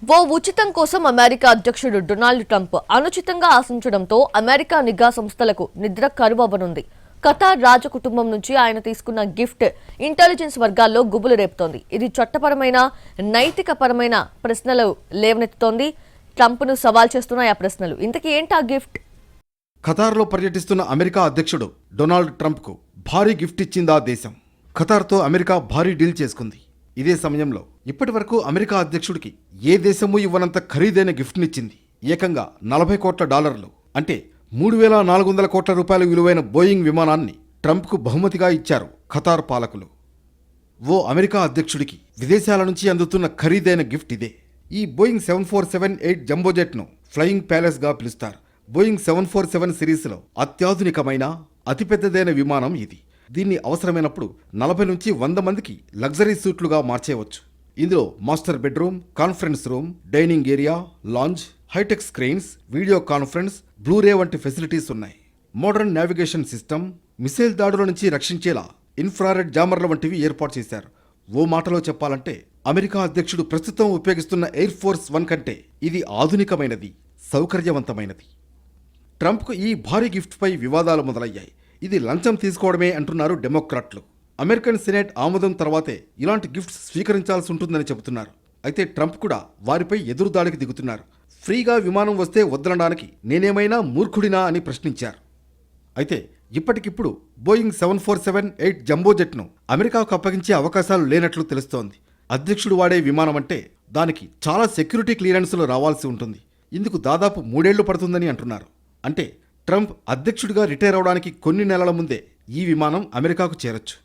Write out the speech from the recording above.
ఓ ఉచితం కోసం అమెరికా అధ్యక్షుడు డొనాల్డ్ ట్రంప్ అనుచితంగా ఆశించడంతో అమెరికా నిఘా సంస్థలకు నిద్ర కరువవ్వనుంది. ఖతార్ రాజకుటుంబం నుంచి ఆయన తీసుకున్న గిఫ్ట్ ఇంటెలిజెన్స్ వర్గాల్లో గుబులు రేపుతోంది. ఇది చట్టపరమైన, నైతికపరమైన ప్రశ్నలు లేవనెత్తుతోంది. ట్రంప్ను సవాల్ చేస్తున్నాయి ఆ ప్రశ్నలు. ఇంతకీ ఏంటి ఆ గిఫ్ట్? ఖతార్లో పర్యటిస్తున్న అమెరికా అధ్యక్షుడు డొనాల్డ్ ట్రంప్కు భారీ గిఫ్ట్ ఇచ్చిందా దేశం. ఖతార్తో అమెరికా భారీ డీల్ చేసుకుంది. ఇదే సమయంలో ఇప్పటి వరకు అమెరికా అధ్యక్షుడికి ఏ దేశమూ ఇవ్వనంత ఖరీదైన గిఫ్ట్నిచ్చింది. ఏకంగా $40 కోట్ల అంటే 3,400 కోట్ల రూపాయల విలువైన బోయింగ్ విమానాన్ని ట్రంప్కు బహుమతిగా ఇచ్చారు ఖతార్ పాలకులు. ఓ అమెరికా అధ్యక్షుడికి విదేశాల నుంచి అందుతున్న ఖరీదైన గిఫ్ట్ ఇదే. ఈ బోయింగ్ 747-8 జంబోజెట్ను ఫ్లయింగ్ ప్యాలెస్గా పిలుస్తారు. బోయింగ్ 747 సిరీస్లో అత్యాధునికమైన అతిపెద్దదైన విమానం ఇది. దీన్ని అవసరమైనప్పుడు 40 నుంచి 100 మందికి లగ్జరీ సూట్లుగా మార్చేయవచ్చు. ఇందులో master bedroom, conference room, dining area, lounge, hi tech screens, video conference, blu ray వంటి ఫెసిలిటీస్ ఉన్నాయి. మోడర్న్ నావిగేషన్ సిస్టమ్, మిసైల్ దాడుల నుంచి రక్షించేలా ఇన్ఫ్రారెడ్ జామర్ల వంటివి ఏర్పాటు చేశారు. ఓ మాటలో చెప్పాలంటే అమెరికా అధ్యక్షుడు ప్రస్తుతం ఉపయోగిస్తున్న ఎయిర్ ఫోర్స్ 1 కంటే ఇది ఆధునికమైనది, సౌకర్యవంతమైనది. ట్రంప్కు ఈ భారీ గిఫ్ట్పై వివాదాలు మొదలయ్యాయి. ఇది లంచం తీసుకోవడమే అంటున్నారు డెమోక్రాట్లు. అమెరికన్ సెనేట్ ఆమోదం తర్వాతే ఇలాంటి గిఫ్ట్స్ స్వీకరించాల్సి ఉంటుందని చెబుతున్నారు. అయితే ట్రంప్ కూడా వారిపై ఎదురుదాడికి దిగుతున్నారు. ఫ్రీగా విమానం వస్తే వద్దనడానికి నేనేమైనా మూర్ఖుడినా అని ప్రశ్నించారు. అయితే ఇప్పటికిప్పుడు బోయింగ్ 747-8 జంబోజెట్ను అమెరికాకు అప్పగించే అవకాశాలు లేనట్లు తెలుస్తోంది. అధ్యక్షుడు వాడే విమానం అంటే దానికి చాలా సెక్యూరిటీ క్లియరెన్సులు రావాల్సి ఉంటుంది. ఇందుకు దాదాపు 3 ఏళ్లు పడుతుందని అంటున్నారు. అంటే ట్రంప్ అధ్యక్షుడిగా రిటైర్ అవడానికి కొన్ని నెలల ముందే ఈ విమానం అమెరికాకు చేరొచ్చు.